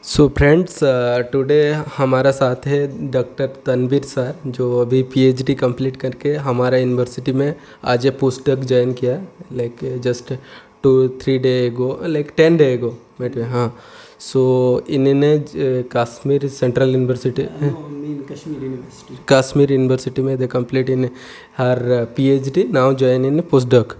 So friends, today हमारा साथ है डॉक्टर तनवीर सर, जो अभी पीएचडी कंप्लीट करके हमारा यूनिवर्सिटी में आज ए पोस्टडॉक ज्वाइन किया, like just 2-3 day ago, like 10 day ago मेट में। हाँ, सो इन्होंने Kashmir central university Kashmir university में they complete in her PhD, now join in postdoc.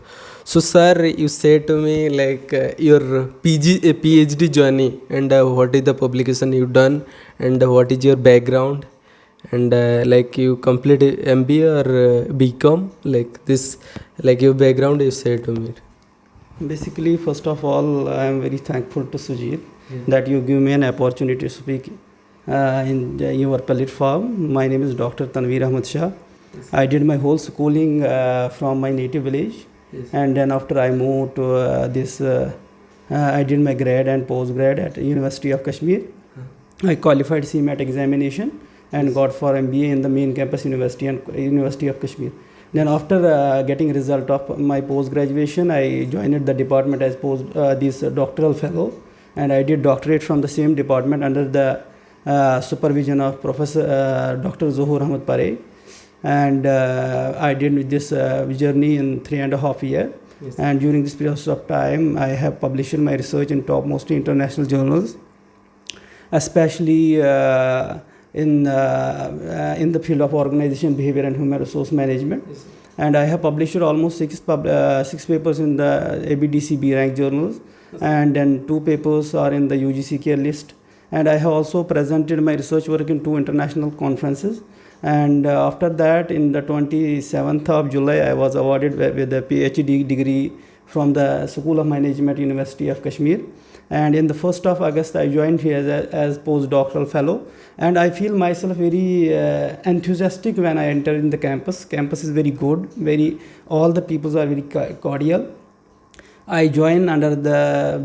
So sir, you said to me like your PhD journey and what is the publication you done and what is your background and like you complete MBA or BCom, like this, like your background you said to me. Basically, first of all, I am very thankful to Sujit that you give me an opportunity to speak in your platform. My name is Dr. Tanveer Sir. Yes. I did my whole schooling from my native village. Yes. And then after I moved to I did my grad and postgrad at University of Kashmir. I qualified CMAT examination and got for MBA in the main campus University and University of Kashmir. Then after getting result of my post graduation, I joined the department as this doctoral fellow, and I did doctorate from the same department under the supervision of Professor Dr. Zohur Ahmed Pare. And I did this journey in 3.5 years. Yes. And during this period of time, I have published my research in topmost international journals, especially in the field of organization, behavior, and human resource management. Yes. And I have published almost six papers in the ABDCB rank journals. Yes. And then 2 papers are in the UGC care list. And I have also presented my research work in 2 international conferences. And after that, in the 27th of July, I was awarded with a PhD degree from the School of Management, University of Kashmir. And in the 1st of August, I joined here as postdoctoral fellow. And I feel myself very enthusiastic when I enter in the campus. Campus is very good. All the people are very cordial. I joined under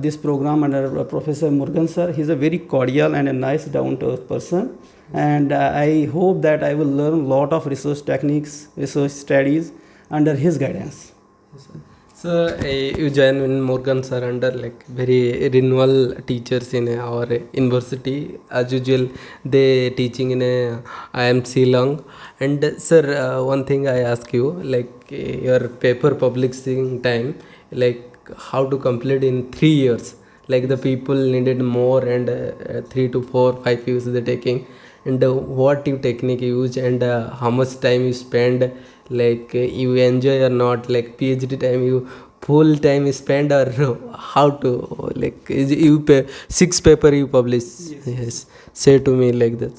this program under Professor Murugan Sir. He's a very cordial and a nice, down-to-earth person. And I hope that I will learn a lot of research techniques, research studies under his guidance. Yes, sir. So you join in Murugan Sir under like very renewal teachers in our university. As usual, they teaching in IMC Long. And sir, one thing I ask you, like your paper publishing time, like how to complete in 3 years. Like the people needed more and 3 to 4, 5 years they're taking. And what you technique you use and how much time you spend, like you enjoy or not, like PhD time you full time you spend or how to, like you 6 paper you publish. Yes. Say to me like that.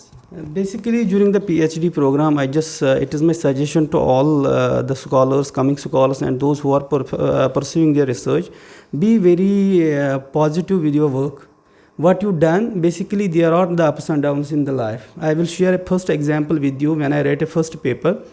Basically, during the PhD program, I just it is my suggestion to all the scholars, coming scholars, and those who are pursuing their research, be very positive with your work. What you done, basically there are the ups and downs in the life. I will share a first example with you when I write a first paper.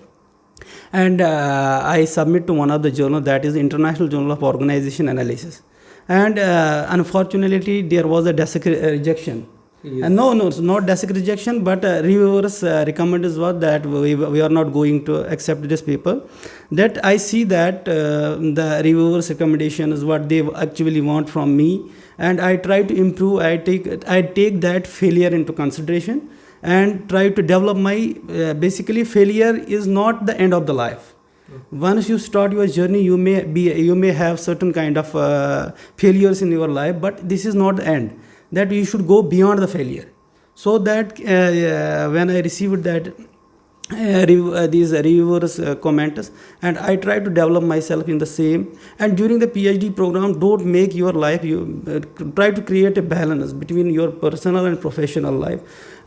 And I submit to one of the journal, that is International Journal of Organization Analysis. And unfortunately, there was a rejection. Yes. No, it's not DESIC rejection, but reviewers recommended was that we are not going to accept this paper. That I see that the reviewers' recommendation is what they actually want from me, and I try to improve. I take that failure into consideration and try to develop my. Basically, failure is not the end of the life. Once you start your journey, you may have certain kind of failures in your life, but this is not the end. That you should go beyond the failure. So that when I received that these reviewers' comments, and I try to develop myself in the same. And during the PhD program, don't make your life, you try to create a balance between your personal and professional life,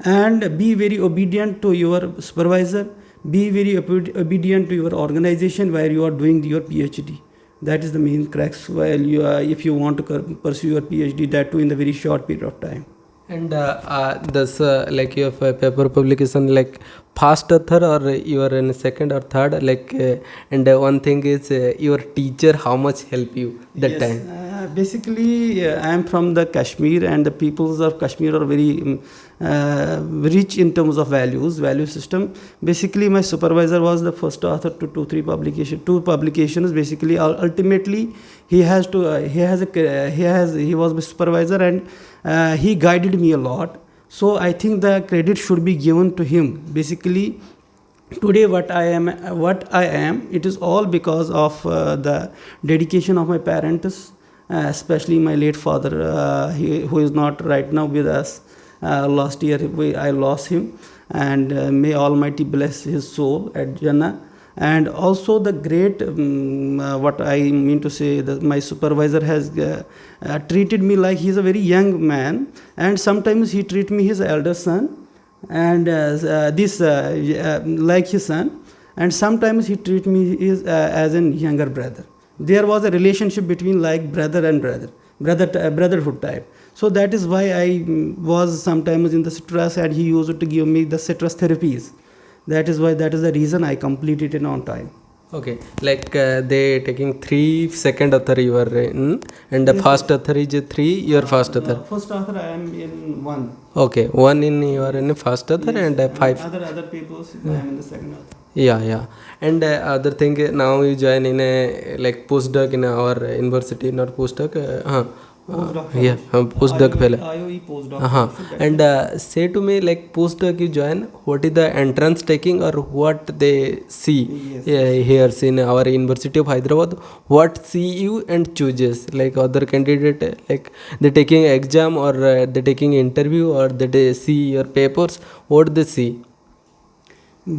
and be very obedient to your supervisor, be very obedient to your organization where you are doing your PhD. That is the main crux while you if you want to pursue your PhD, that too in the very short period of time. And this like your paper publication, like first author or you are in second or third, like and one thing is your teacher how much help you that time. Basically, I am from the Kashmir, and the peoples of Kashmir are very rich in terms of value system. Basically, my supervisor was the first author to two publications. Basically, ultimately he was my supervisor, and he guided me a lot. So I think the credit should be given to him. Basically, today what I am, it is all because of the dedication of my parents, especially my late father, who is not right now with us. Last year I lost him, and may Almighty bless his soul at Jannah. And also the great, what I mean to say, that my supervisor has treated me like he's a very young man, and sometimes he treat me his elder son, and this like his son, and sometimes he treat me as a younger brother. There was a relationship between like brother and brotherhood type. So that is why I was sometimes in the stress, and he used to give me the stress therapies. That is the reason I completed it on time. Okay, like they taking 3 second author you are in, and the Yes, first author is 3, your first author. First author I am in 1. Okay, 1 in you are in first author, Yes, and 5. other people's I am in the second author. Yeah. And other thing, now you join in a like postdoc in our university, not postdoc. Postdoc Yeah, fellowship. postdoc fellow. IOE postdoc Uh-huh. fellowship. And say to me, like postdoc you join, what is the entrance taking or what they see Yes. here in our University of Hyderabad? What see you and chooses like other candidate, like they taking exam or they taking interview or they see your papers, what they see?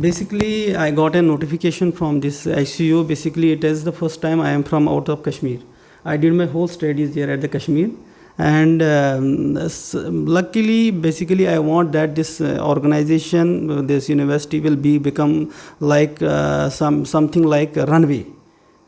Basically, I got a notification from this ICU. Basically, it is the first time I am from out of Kashmir. I did my whole studies here at the Kashmir, and luckily, basically, I want that this organization, this university, will become like something like a runway.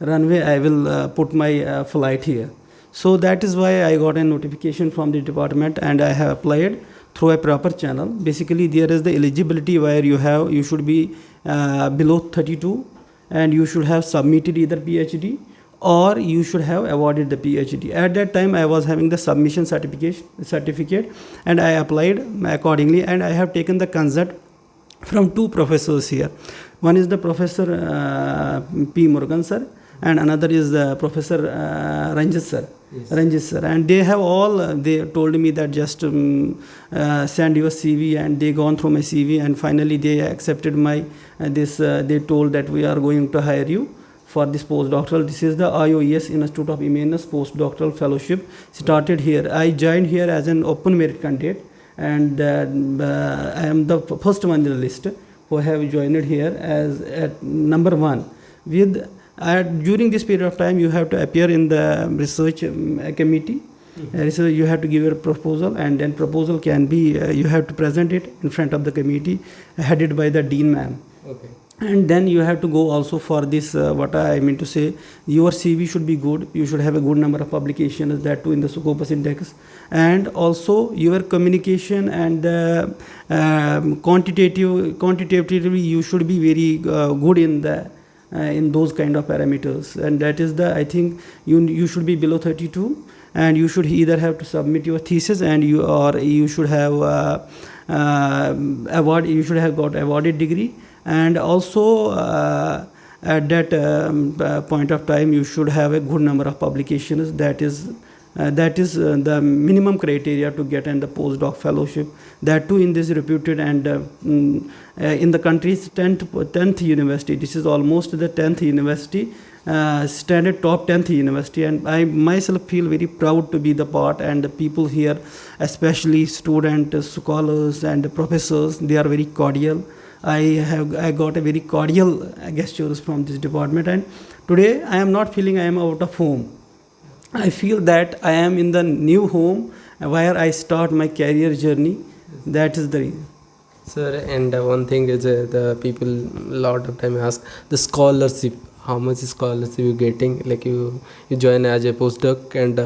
I will put my flight here. So that is why I got a notification from the department, and I have applied through a proper channel. Basically, there is the eligibility where you should be below 32, and you should have submitted either PhD or you should have awarded the PhD. At that time, I was having the submission certificate, and I applied accordingly, and I have taken the consent from 2 professors here. One is the Professor P. Murugan sir, and another is the Professor Ranjit sir. Yes. Ranjit sir, and they have all they told me that just send your CV, and they gone through my CV, and finally they accepted my they told that we are going to hire you for this postdoctoral. This is the IOES Institute of Immense postdoctoral fellowship started here. I joined here as an open merit candidate, and I am the first one in the list who have joined here as at number 1 with. During this period of time, you have to appear in the research committee. So you have to give your proposal, and then proposal can be you have to present it in front of the committee headed by the dean ma'am. Okay. And then you have to go also for this what I mean to say, your CV should be good. You should have a good number of publications, that too in the Scopus index, and also your communication and quantitatively you should be very good in those kind of parameters. And that is the, I think you should be below 32, and you should either have to submit your thesis, and you should have you should have got awarded degree, and also at that point of time you should have a good number of publications. That is the minimum criteria to get in the postdoc fellowship, that too in this reputed and in the country's 10th university. This is almost the 10th university, standard top 10th university, and I myself feel very proud to be the part. And the people here, especially students, scholars and professors, they are very cordial. I got a very cordial gestures from this department, and today I am not feeling I am out of home. I feel that I am in the new home where I start my career journey. That is the reason. Sir, and one thing is the people lot of time ask the scholarship. How much scholarship you getting? Like you join as a postdoc, and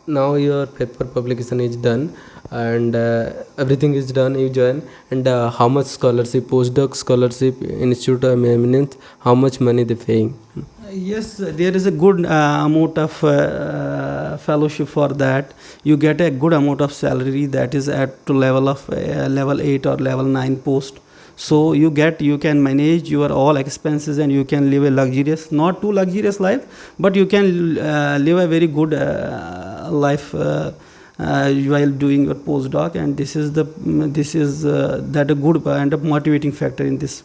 now your paper publication is done, and everything is done. You join, and how much scholarship, postdoc scholarship, Institute of Eminence, how much money they paying? Yes, there is a good amount of fellowship for that. You get a good amount of salary that is at to level of level 8 or level 9 post. So you can manage your all expenses, and you can live a luxurious, not too luxurious life, but you can live a very good life while doing your postdoc, and this is that a good and a motivating factor in this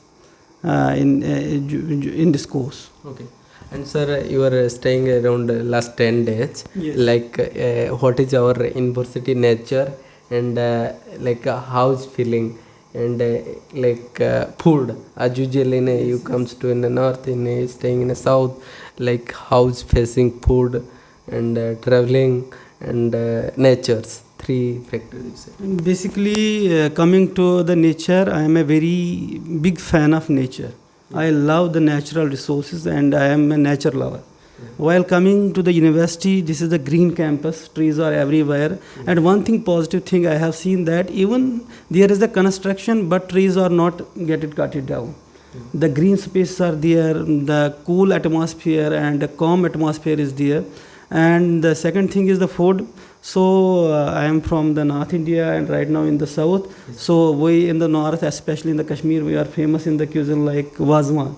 in this course. Okay. And sir, you are staying around last 10 days. Yes. Like, what is our university nature, and like how's feeling, and food. As usually, you comes to in the north, staying in the south. Like how's facing food, and traveling, and natures. Three factors. You say. Basically, coming to the nature, I am a very big fan of nature. I love the natural resources, and I am a nature lover. While coming to the university, this is the green campus, trees are everywhere. And one thing, positive thing I have seen, that even there is the construction, but trees are not get cutted down. The green spaces are there, the cool atmosphere and the calm atmosphere is there. And the second thing is the food. So I am from the North India and right now in the South. So we in the North, especially in the Kashmir, we are famous in the cuisine like wazwan.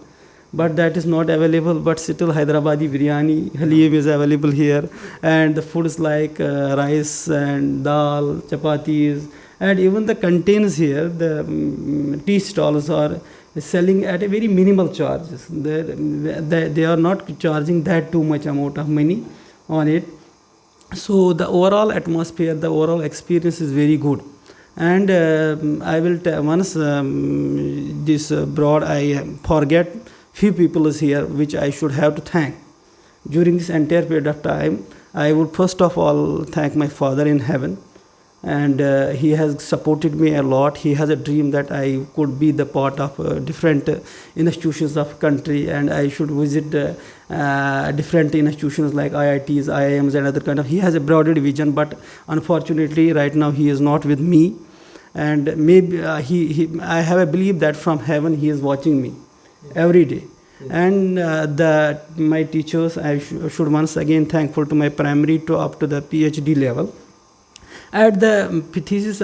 But that is not available. But still Hyderabadi biryani, halim is available here. And the foods like rice and dal, chapatis. And even the canteens here, the tea stalls are selling at a very minimal charges. They are not charging that too much amount of money on it. So the overall atmosphere, the overall experience is very good. And I will tell once this broad, I forget few people is here which I should have to thank. During this entire period of time, I would first of all thank my Father in heaven, and he has supported me a lot. He has a dream that I could be the part of different institutions of country, and I should visit different institutions like IITs, IIMs, and other kind of. He has a broader vision, but unfortunately right now he is not with me. And maybe I have a belief that from heaven he is watching me every day. And my teachers, I should once again thankful to my primary to up to the PhD level. At the thesis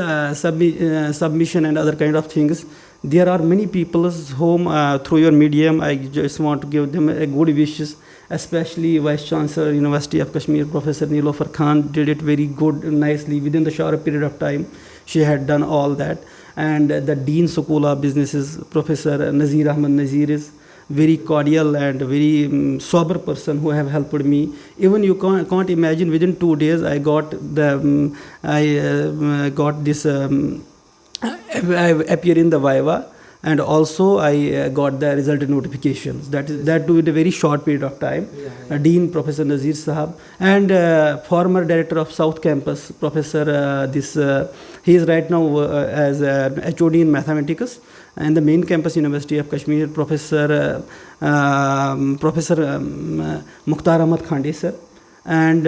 submission and other kind of things, there are many people whom through your medium I just want to give them a good wishes, especially Vice Chancellor University of Kashmir, Professor Nilofer Khan did it very good, nicely within the short period of time. She had done all that. And the Dean School of Businesses, Professor Nazir Ahmad Nazir, is very cordial and very sober person who have helped me. Even you can't imagine, within 2 days I got the I got this I appear in the Viva, and also I got the result notifications. That too in a very short period of time. Dean Professor Nazir Sahab, and former director of South Campus, Professor he is right now as HOD in mathematics, and the main campus University of Kashmir, Professor Mukhtar Ahmad Khande sir, and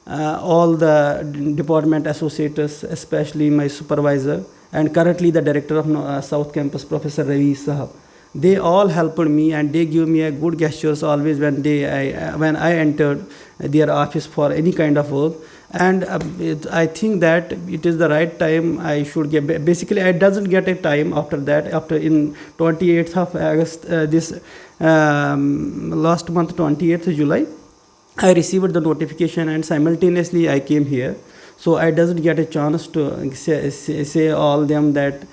all the department associates, especially my supervisor, and currently the director of South Campus, Professor Ravi Sahab. They all helped me, and they give me a good gestures always when I entered their office for any kind of work. And I think that it is the right time I should get. Basically, I doesn't get a time after that. After in 28th of August, this last month, 28th July, I received the notification, and simultaneously I came here. So I doesn't get a chance to say all them that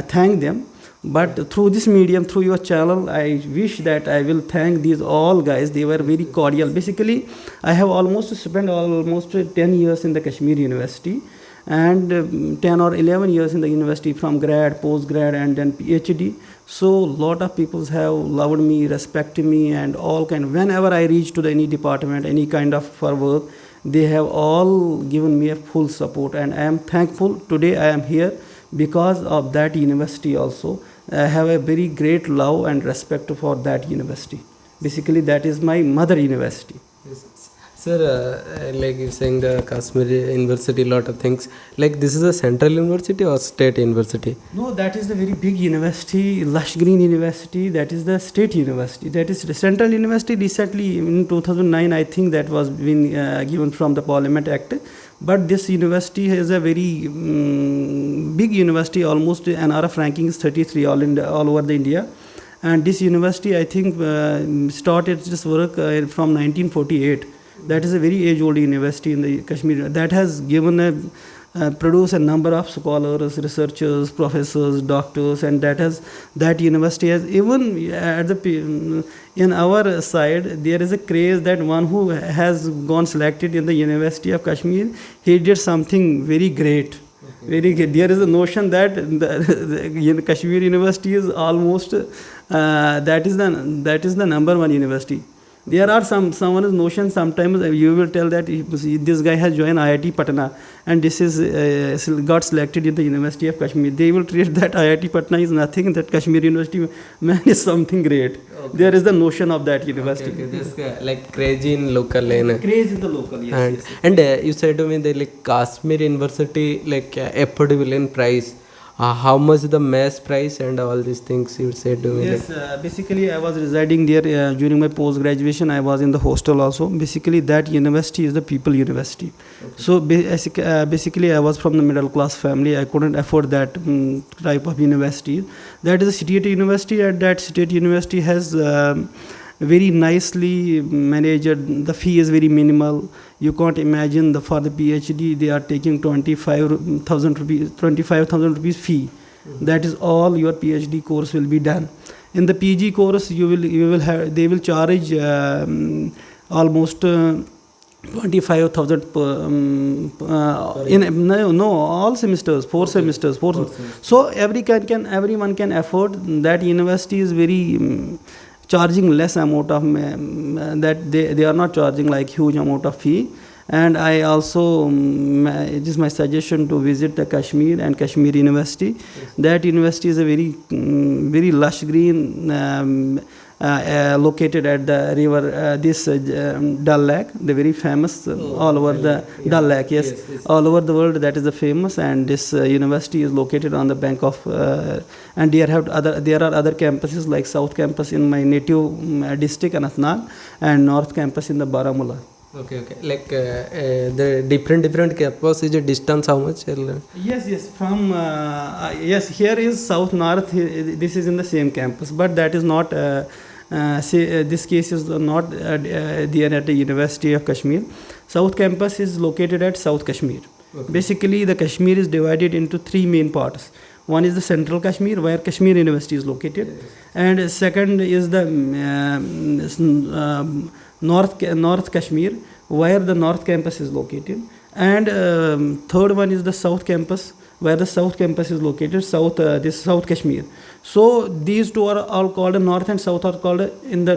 thank them. But through this medium, through your channel, I wish that I will thank these all guys. They were very cordial. Basically, I have almost spent almost 10 years in the Kashmir University, and 10 or 11 years in the university, from grad, post-grad, and then PhD. So lot of people have loved me, respected me, and all kind. Whenever I reach to any department, any kind of for work, they have all given me a full support, and I am thankful. Today I am here because of that university also. I have a very great love and respect for that university. Basically, that is my mother university. Yes. Sir, like you saying the Kashmir University, lot of things. Like this is a central university or state university? No, that is the very big university, lush green university. That is the state university. That is the central university. Recently, in 2009, I think that was been given from the Parliament Act. But this university has a very big university. Almost NRF ranking is 33 all over the India. And this university, I think, started its work from 1948. That is a very age-old university in the Kashmir. That has given produced a number of scholars, researchers, professors, doctors, and that university has even at in our side there is a craze that one who has gone selected in the University of Kashmir, he did something very great. Very good. There is a notion that Kashmir University is almost that is the number one university. There are someone's notion sometimes you will tell that this guy has joined IIT Patna and this is got selected in the University of Kashmir. They will treat that IIT Patna is nothing, that Kashmir University man is something great. Okay. There is the notion of that university. Okay. This like crazy in local lane. Craze in the local, yes. And you said to me that like Kashmir University like affordable in price. How much the mess price and all these things you said to me? Yes, basically I was residing there during my post graduation. I was in the hostel also. Basically that university is the people university. Okay. So basically I was from the middle class family. I couldn't afford that type of university. That is a state university, and that state university has very nicely managed. The fee is very minimal. You can't imagine for the PhD they are taking 25,000 rupees fee. Mm-hmm. That is all your PhD course will be done. In the PG course they will charge almost 25,000 in all semesters, four semesters. So everyone can afford. That university is very charging less amount of that they are not charging like huge amount of fee. And I also it is my suggestion to visit the Kashmir and Kashmir University. Yes. That university is a very lush green located at the river Dal Lake, the very famous all over the Dal Lake. Yes. All over the world that is the famous. And this university is located on the bank of and there are other campuses like South Campus in my native district Anantnag and North Campus in the Baramulla. Okay. Like the different campus is a distance how much? Yes. From here is South North. This is in the same campus, but that is not. This case is not there at the University of Kashmir. South Campus is located at South Kashmir. Okay. Basically, the Kashmir is divided into three main parts. One is the Central Kashmir, where Kashmir University is located, yes. And second is the North Kashmir, where the North Campus is located, and third one is the South Campus, where the South Campus is located, South Kashmir. So these two are all called North and South are called in the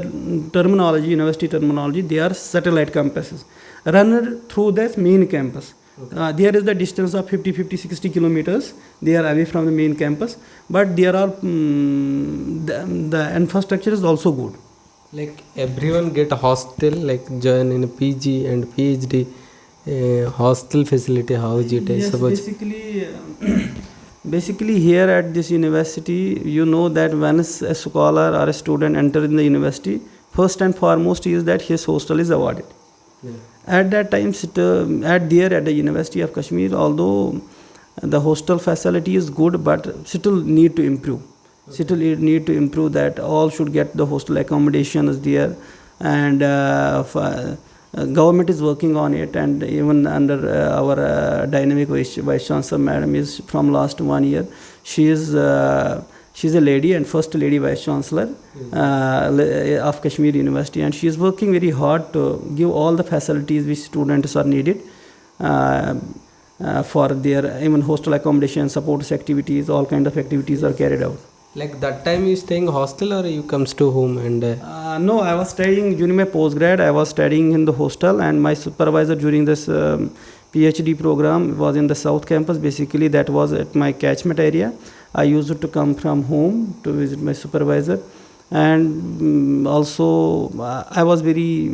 terminology, university terminology, they are satellite campuses run through the main campus. Okay. There is the distance of 60 kilometers. They are away from the main campus, but there are the infrastructure is also good. Like everyone get a hostel, like join in a PG and PhD hostel facility. How is it? Yes, basically here at this university, you know that when a scholar or a student enter in the university, first and foremost is that his hostel is awarded. Yeah. At that time, at the University of Kashmir, although the hostel facility is good, but still need to improve. Okay. Still need to improve that. All should get the hostel accommodations there, and government is working on it. And even under our dynamic vice chancellor madam is from last 1 year. She's a lady and first lady vice chancellor of Kashmir University, and she is working very hard to give all the facilities which students are needed for their even hostel accommodation, supports activities, all kind of activities are carried out. Like that time you staying hostel or you comes to home and? No, I was studying during my postgrad. I was studying in the hostel, and my supervisor during this PhD program was in the South Campus. Basically, that was at my catchment area. I used to come from home to visit my supervisor, and also I was very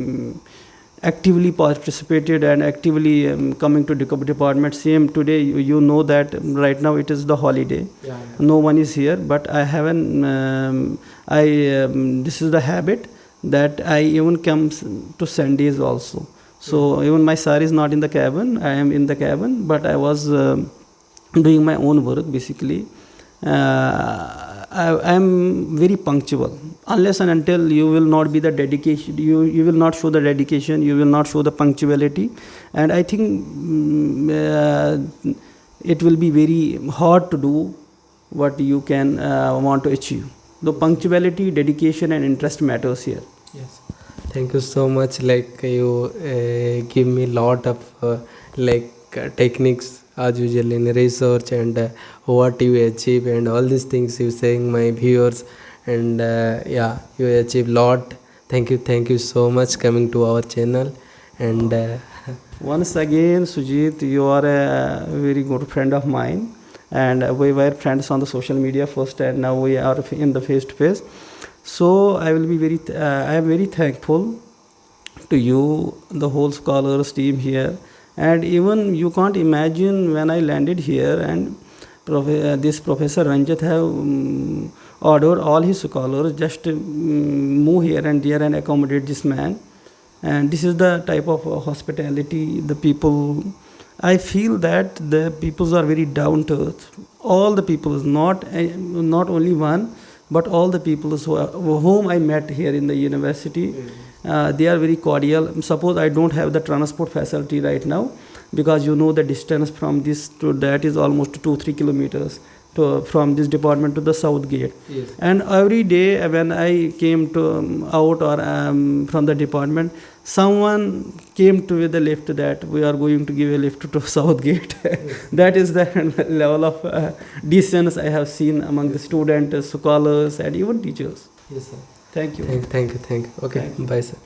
actively participated and actively coming to department. Same today, you know that right now it is the holiday. Yeah. No one is here, but I haven't. This is the habit that I even come to Sundays also. So even my sir is not in the cabin. I am in the cabin, but I was doing my own work basically. I am very punctual. Unless and until you will not be the dedication, you will not show the dedication, you will not show the punctuality, and I think it will be very hard to do what you can want to achieve. The punctuality, dedication, and interest matters here. Yes. Thank you so much. Like you give me lot of techniques as usual in research and what you achieve and all these things you saying my viewers and yeah, you achieve lot. Thank you so much coming to our channel and Once again, Sujit, you are a very good friend of mine, and we were friends on the social media first, and now we are in the face to face. So I will be I am very thankful to you, the whole scholars team here, and even you can't imagine when I landed here and this Professor Ranjit have ordered all his scholars just move here and there and accommodate this man. And this is the type of hospitality the people. I feel that the peoples are very down to earth. All the peoples, not only one, but all the peoples whom I met here in the university, they are very cordial. Suppose I don't have the transport facility right now, because you know the distance from this to that is almost 2-3 kilometers from this department to the south gate. yes. And every day when I came to out or from the department, someone came to with the lift that we are going to give a lift to south gate. That is the level of decency I have seen among the students, scholars, and even teachers. Yes, sir. Thank you. Thank you. Okay, Thank you. bye, sir.